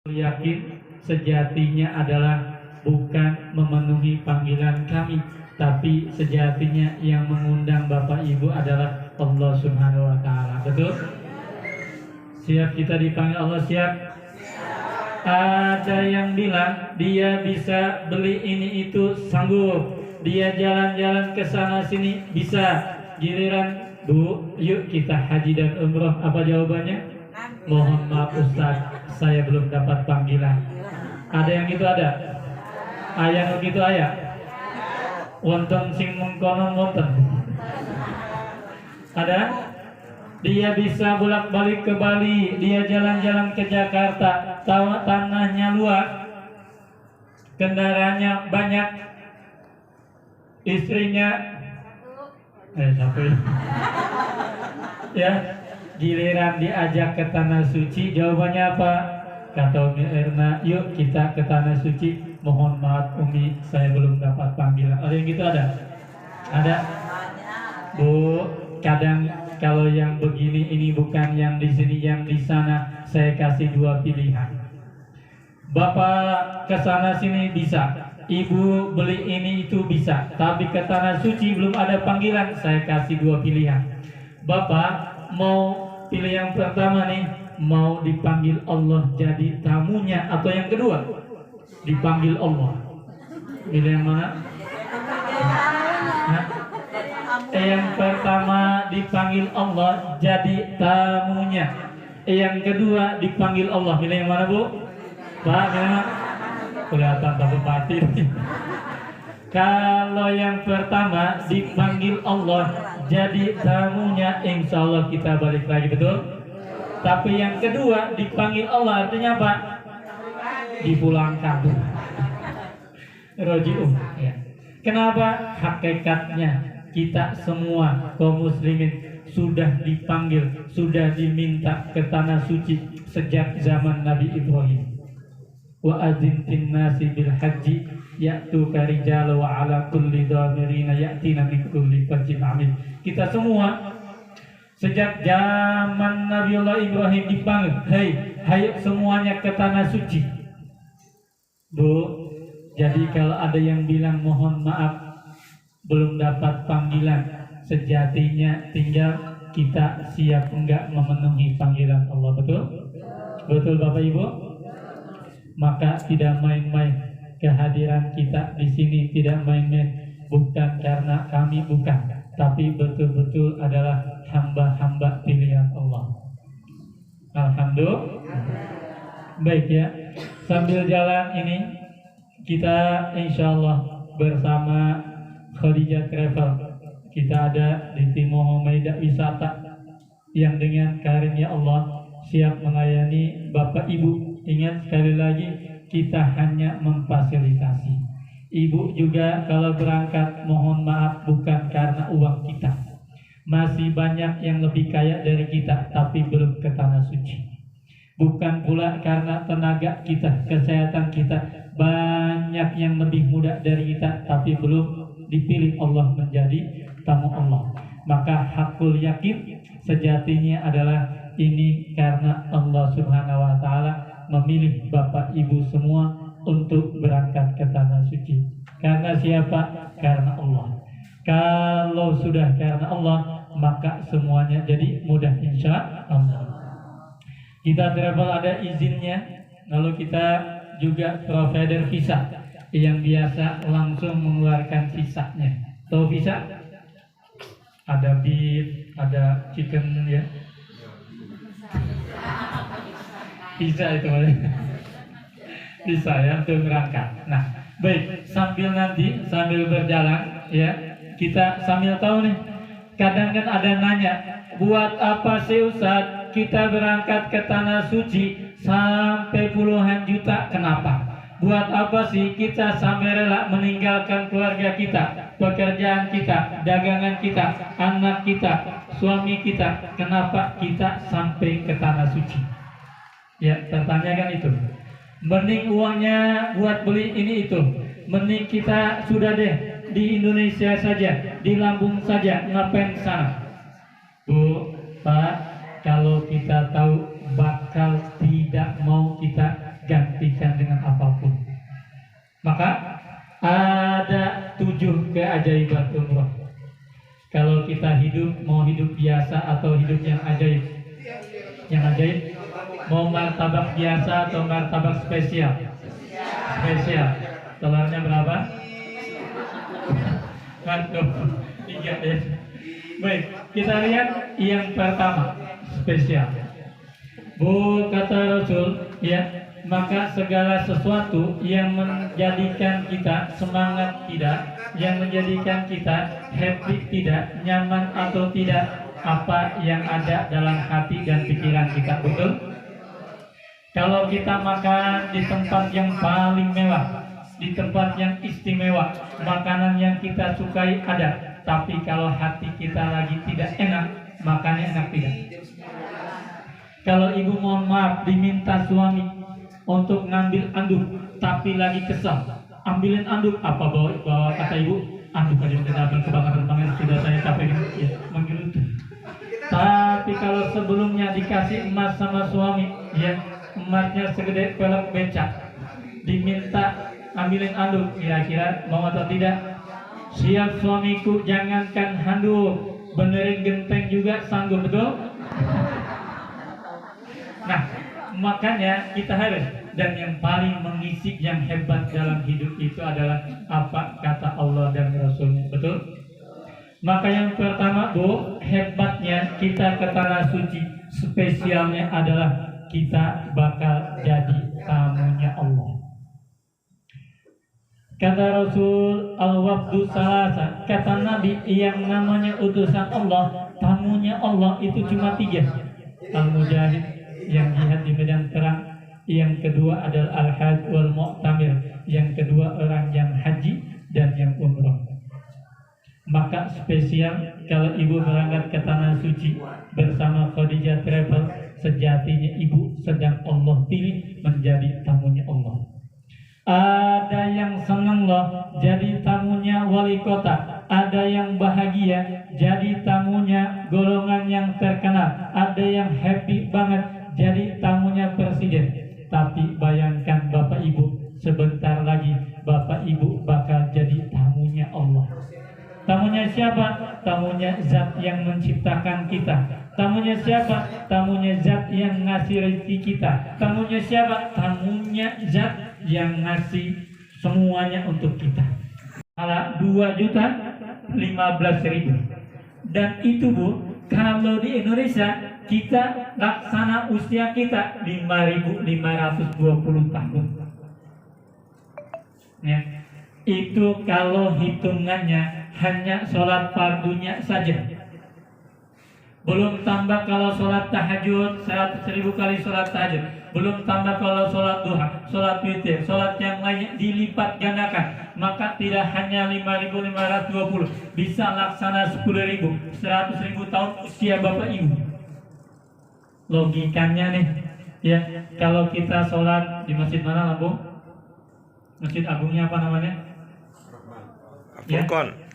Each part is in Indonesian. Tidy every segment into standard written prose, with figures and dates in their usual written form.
Yakin sejatinya adalah bukan memenuhi panggilan kami, tapi sejatinya yang mengundang Bapak Ibu adalah Allah Subhanahu wa Ta'ala. Betul? Siap kita dipanggil Allah? Siap? Ada yang bilang dia bisa beli ini itu, sanggup. Dia jalan-jalan ke sana sini bisa. Giliran, Bu, yuk kita haji dan umroh. Apa jawabannya? Mohon maaf Ustaz, saya belum dapat panggilan. Ada yang gitu ada? Ayah gitu ayah? Wonten sing mengkonon wonten. Ada? Dia bisa bolak-balik ke Bali, dia jalan-jalan ke Jakarta, tanahnya luas, kendaraannya banyak, istrinya sampai ya, giliran diajak ke tanah suci, jawabannya apa? Kata Umi Erna, yuk kita ke tanah suci. Mohon maaf Umi, saya belum dapat panggilan. Ada yang gitu ada? Ada? Bu, kadang kalau yang begini ini bukan yang di sini, yang di sana. Saya kasih dua pilihan. Bapak ke sana sini bisa, Ibu beli ini itu bisa, tapi ke tanah suci belum ada panggilan. Saya kasih dua pilihan. Bapak mau pilih yang pertama nih, mau dipanggil Allah jadi tamunya, atau yang kedua dipanggil Allah? Pilih yang mana? Yang pertama dipanggil Allah jadi tamunya, yang kedua dipanggil Allah. Pilih yang mana Bu? Pak, memang kelihatan takut mati. Kalau yang pertama dipanggil Allah jadi tamunya, insya Allah kita balik lagi, betul? Tapi yang kedua dipanggil Allah artinya apa? Dipulangkan. Roji'un. Ya. Kenapa? Hakikatnya kita semua kaum muslimin sudah dipanggil, sudah diminta ke tanah suci sejak zaman Nabi Ibrahim. Wa adzin fin nasi bil haji ya'tuka rijala wa ala kulli dhamirina ya'tina min kulli fajjin amin. Kita semua sejak zaman Nabiullah Ibrahim dipanggil, hei, hayo semuanya ke tanah suci. Bu, jadi kalau ada yang bilang mohon maaf belum dapat panggilan, sejatinya tinggal kita siap enggak memenuhi panggilan Allah. Betul? Betul Bapak Ibu? Maka tidak main-main kehadiran kita di sini, tidak main-main, bukan karena kami bukan, tapi betul-betul adalah hamba-hamba pilihan Allah. Alhamdulillah. Baik ya, sambil jalan ini kita insya Allah bersama Khadijah Travel, kita ada di Timur Maida Wisata yang dengan karunia Allah siap melayani Bapak Ibu. Ingat sekali lagi, kita hanya memfasilitasi. Ibu juga kalau berangkat mohon maaf bukan karena uang kita. Masih banyak yang lebih kaya dari kita tapi belum ke tanah suci. Bukan pula karena tenaga kita, kesehatan kita. Banyak yang lebih muda dari kita tapi belum dipilih Allah menjadi tamu Allah. Maka hakul yakin sejatinya adalah ini karena Allah Subhanahu wa Ta'ala memilih Bapak Ibu semua untuk berangkat ke tanah suci. Karena siapa? Karena Allah. Kalau sudah karena Allah, maka semuanya jadi mudah insya Allah. Kita travel ada izinnya, lalu kita juga provider visa yang biasa langsung mengeluarkan visanya. Tahu visa? Ada beef, ada chicken ya. Bisa itu bisa ya untuk berangkat. Nah, baik, sambil berjalan ya, kita sambil tahu nih, kadang kan ada nanya, buat apa sih Ustaz kita berangkat ke tanah suci sampai puluhan juta, kenapa? Buat apa sih kita sampai rela meninggalkan keluarga kita, pekerjaan kita, dagangan kita, anak kita, suami kita, kenapa kita sampai ke tanah suci? Ya, pertanyaan itu. Mending uangnya buat beli ini itu. Mending kita sudah deh di Indonesia saja, di Lampung saja, ngapain sana? Bu, Pak, kalau kita tahu bakal tidak mau kita kita hidup, mau hidup biasa atau hidup yang ajaib? Yang ajaib? Mau martabak biasa atau martabak spesial? Spesial. Telurnya berapa? Mantap. 3 ya. Baik, kita lihat yang pertama, spesial. Bu, kata Rasul, ya, maka segala sesuatu yang menjadikan kita semangat tidak, yang menjadikan kita happy tidak, nyaman atau tidak, apa yang ada dalam hati dan pikiran kita, betul? Kalau kita makan di tempat yang paling mewah, di tempat yang istimewa, makanan yang kita sukai ada, tapi kalau hati kita lagi tidak enak, makannya enak tidak. Kalau ibu mohon maaf diminta suami untuk ngambil anduk, tapi lagi kesal, ambilin anduk, apa bawa kata ibu, anduk aja udah double kebakaran banget, sudah saya capek ya, menggelut. Tapi kalau sebelumnya dikasih emas sama suami, ya emasnya segede pelek becak, diminta ambilin anduk, kira-kira mau atau tidak? Siap suamiku, jangankan handuk, benerin genteng juga sanggup, betul? Nah, makanya kita harus, dan yang paling mengisi yang hebat dalam hidup itu adalah apa kata Allah dan Rasulnya, betul? Maka yang pertama, Bu, hebatnya kita ke tanah suci, spesialnya adalah kita bakal jadi tamunya Allah. Kata Rasul, al-wafdu salasa, kata Nabi, yang namanya utusan Allah, tamunya Allah itu cuma 3. Al-mujahid, yang jihad di medan perang. Yang kedua adalah al-hajj wal mu'tamir, yang kedua orang yang haji dan yang umrah. Maka spesial kalau ibu berangkat ke tanah suci bersama Khadijah Travel, sejatinya ibu sedang Allah pilih menjadi tamunya Allah. Ada yang senang loh jadi tamunya wali kota, ada yang bahagia jadi tamunya golongan yang terkenal, ada yang happy banget jadi tamunya presiden. Tapi bayangkan Bapak Ibu, sebentar lagi Bapak Ibu bakal jadi tamunya Allah. Tamunya siapa? Tamunya zat yang menciptakan kita. Tamunya siapa? Tamunya zat yang ngasih rezeki kita. Tamunya siapa? Tamunya zat yang ngasih semuanya untuk kita. 2.015.000. Dan itu Bu, kalau di Indonesia kita laksana usia kita 5.520 tahun. Ya, itu kalau hitungannya hanya sholat fardunya saja. Belum tambah kalau sholat tahajud 100.000 kali sholat tahajud. Belum tambah kalau sholat duha, sholat witir, sholat yang lainnya dilipat gandakan. Maka tidak hanya 5.520, bisa laksana 10.000, 100.000 tahun usia Bapak Ibu. Logikanya nih, ya, kalau kita sholat di masjid mana, Lambung? Masjid Agungnya apa namanya? Al-Furqan. Ya?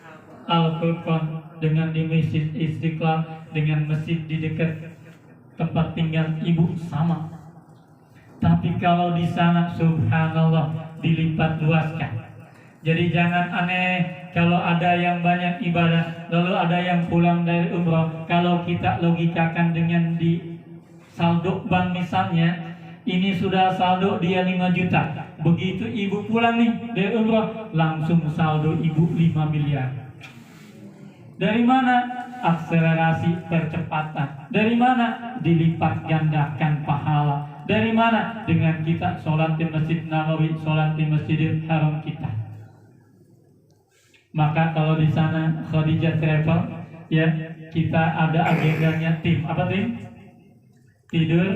Al-Furqan. Dengan di Masjid Istiqlal, dengan masjid di dekat tempat tinggal ibu sama. Tapi kalau di sana subhanallah dilipat luaskan. Jadi jangan aneh kalau ada yang banyak ibadah, lalu ada yang pulang dari umroh. Kalau kita logikakan dengan di saldo bank misalnya, ini sudah saldo dia 5 juta. Begitu ibu pulang nih dari umroh, langsung saldo ibu 5 miliar. Dari mana? Akselerasi percepatan. Dari mana? Dilipat gandakan pahala. Dari mana? Dengan kita sholat di Masjid Nabawi, sholat di Masjidil Haram kita. Maka kalau di sana Khadijah Travel, ya, kita ada agendanya tim. Apa tim? Tidur,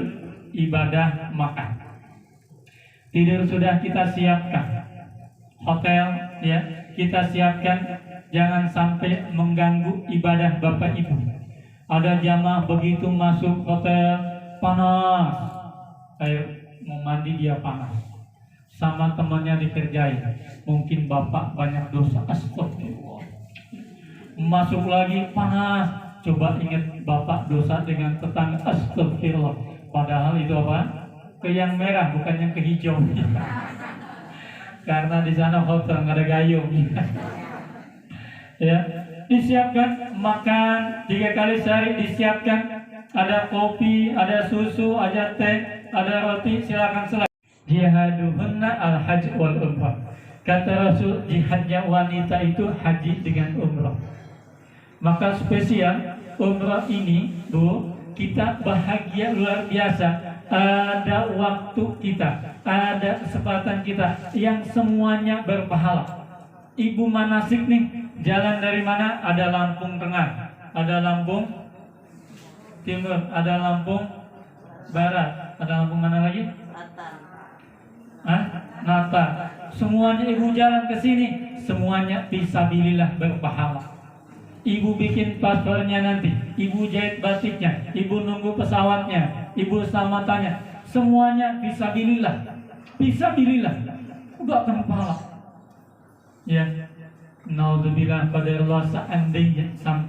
ibadah, makan. Tidur sudah kita siapkan. Hotel, ya, kita siapkan. Jangan sampai mengganggu ibadah Bapak Ibu. Ada jamaah begitu masuk hotel panas, kayak mau mandi dia panas, sama temannya dikerjain. Mungkin Bapak banyak dosa, astagfirullah. Masuk lagi panas, coba ingat Bapak dosa dengan tetangga, astagfirullah. Padahal itu apa? Ke yang merah, bukan yang ke hijau. Karena di sana hotel nggak ada gayung. Ya, disiapkan makan 3 kali sehari, disiapkan ada kopi, ada susu, ada teh, ada roti, silakan selesai. Jihaduhunna al-hajj wal umrah. Kata Rasul, jihadnya wanita itu haji dengan umrah. Maka spesial umrah ini, Bu, kita bahagia luar biasa. Ada waktu kita, ada kesempatan kita yang semuanya berpahala. Ibu manasik nih, jalan dari mana? Ada Lampung Tengah, ada Lampung Timur, ada Lampung Barat, ada Lampung mana lagi? Natal. Semuanya ibu jalan ke sini, semuanya fisabilillah berpahala. Ibu bikin paspornya nanti, ibu jahit batiknya, ibu nunggu pesawatnya, ibu selamatanya, semuanya fisabilillah. Fisabilillah, udah akan pahala. Ya, naudzubillah pada Allah seandainya sampai